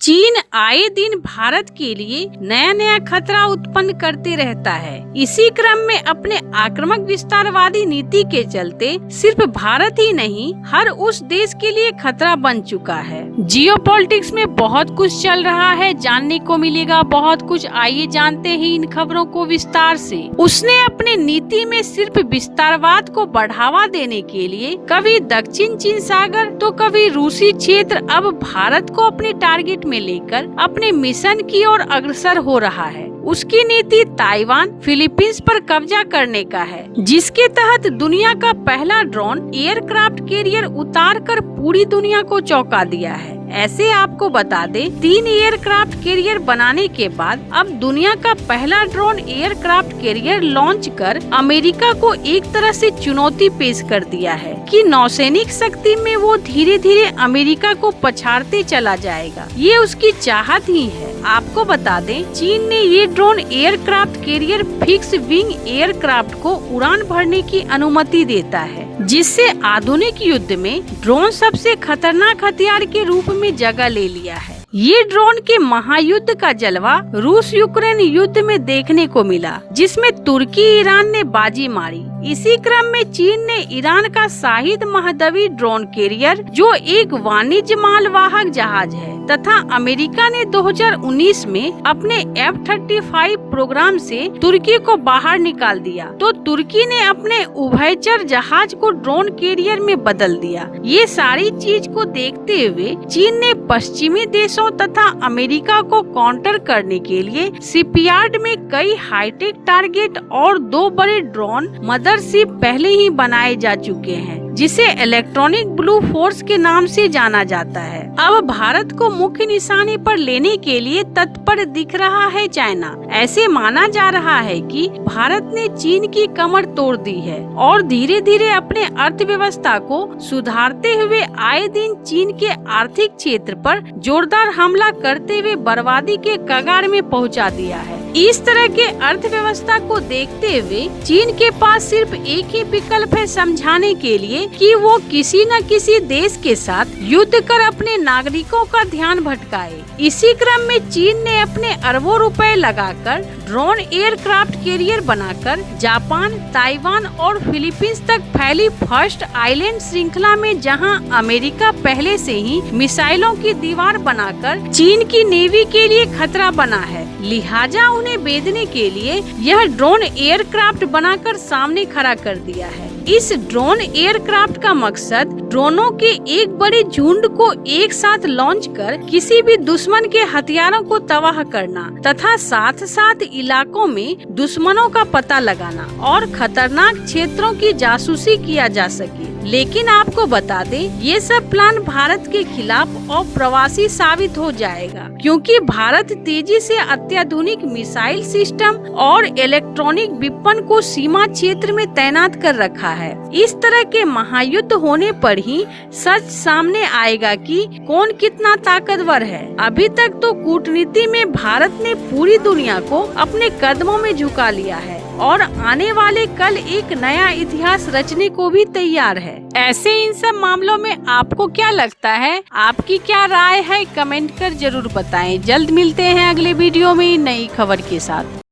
चीन आए दिन भारत के लिए नया नया खतरा उत्पन्न करते रहता है। इसी क्रम में अपने आक्रामक विस्तारवादी नीति के चलते सिर्फ भारत ही नहीं, हर उस देश के लिए खतरा बन चुका है। जियोपॉलिटिक्स में बहुत कुछ चल रहा है, जानने को मिलेगा बहुत कुछ। आइए जानते हैं इन खबरों को विस्तार से। उसने अपने नीति में सिर्फ विस्तारवाद को बढ़ावा देने के लिए कभी दक्षिण चीन सागर तो कभी रूसी क्षेत्र, अब भारत को अपने टारगेट में लेकर अपने मिशन की ओर अग्रसर हो रहा है। उसकी नीति ताइवान, फिलीपींस पर कब्जा करने का है, जिसके तहत दुनिया का पहला ड्रोन एयरक्राफ्ट कैरियर उतार कर पूरी दुनिया को चौंका दिया है। ऐसे आपको बता दे, 3 एयरक्राफ्ट कैरियर बनाने के बाद अब दुनिया का पहला ड्रोन एयरक्राफ्ट कैरियर लॉन्च कर अमेरिका को एक तरह से चुनौती पेश कर दिया है कि नौसैनिक शक्ति में वो धीरे धीरे अमेरिका को पछाड़ते चला जाएगा। ये उसकी चाहत ही है। आपको बता दें, चीन ने ये drone aircraft carrier fix wing aircraft को उड़ान भरने की अनुमति देता है, जिससे आधुनिक युद्ध में ड्रोन सबसे खतरनाक हथियार के रूप में जगह ले लिया है। ये ड्रोन के महायुद्ध का जलवा रूस यूक्रेन युद्ध में देखने को मिला, जिसमें तुर्की ईरान ने बाजी मारी। इसी क्रम में चीन ने ईरान का शाहिद महदवी ड्रोन कैरियर, जो एक वाणिज्य मालवाहक जहाज है, तथा अमेरिका ने 2019 में अपने F-35 प्रोग्राम से तुर्की को बाहर निकाल दिया, तो तुर्की ने अपने उभयचर जहाज को ड्रोन कैरियर में बदल दिया। ये सारी चीज को देखते हुए चीन ने पश्चिमी देशों तथा अमेरिका को काउंटर करने के लिए शिपयार्ड में कई हाईटेक टारगेट और 2 बड़े ड्रोन मदरशिप पहले ही बनाए जा चुके हैं, जिसे इलेक्ट्रॉनिक ब्लू फोर्स के नाम से जाना जाता है। अब भारत को मुख्य निशाने पर लेने के लिए तत्पर दिख रहा है चाइना। ऐसे माना जा रहा है कि भारत ने चीन की कमर तोड़ दी है और धीरे धीरे अपने अर्थव्यवस्था को सुधारते हुए आए दिन चीन के आर्थिक क्षेत्र पर जोरदार हमला करते हुए बर्बादी के कगार में पहुंचा दिया है। इस तरह के अर्थव्यवस्था को देखते हुए चीन के पास सिर्फ एक ही विकल्प है समझाने के लिए कि वो किसी न किसी देश के साथ युद्ध कर अपने नागरिकों का ध्यान भटकाए। इसी क्रम में चीन ने अपने अरबों रुपए लगाकर ड्रोन एयरक्राफ्ट कैरियर बनाकर जापान, ताइवान और फिलीपींस तक फैली फर्स्ट आइलैंड श्रृंखला में, जहां अमेरिका पहले से ही मिसाइलों की दीवार बनाकर चीन की नेवी के लिए खतरा बना है, लिहाजा उन्हें बेधने के लिए यह ड्रोन एयरक्राफ्ट बनाकर सामने खड़ा कर दिया है। इस ड्रोन एयरक्राफ्ट का मकसद ड्रोनों के एक बड़े झुंड को एक साथ लॉन्च कर किसी भी दुश्मन के हथियारों को तबाह करना तथा साथ साथ इलाकों में दुश्मनों का पता लगाना और खतरनाक क्षेत्रों की जासूसी किया जा सके। लेकिन आपको बता दें, ये सब प्लान भारत के खिलाफ अप्रवासी साबित हो जाएगा, क्योंकि भारत तेजी से अत्याधुनिक मिसाइल सिस्टम और इलेक्ट्रॉनिक विपन को सीमा क्षेत्र में तैनात कर रखा है। इस तरह के महायुद्ध होने पर ही सच सामने आएगा कि कौन कितना ताकतवर है। अभी तक तो कूटनीति में भारत ने पूरी दुनिया को अपने कदमों में झुका लिया है और आने वाले कल एक नया इतिहास रचने को भी तैयार है। ऐसे इन सब मामलों में आपको क्या लगता है? आपकी क्या राय है? कमेंट कर जरूर बताएं। जल्द मिलते हैं अगले वीडियो में नई खबर के साथ।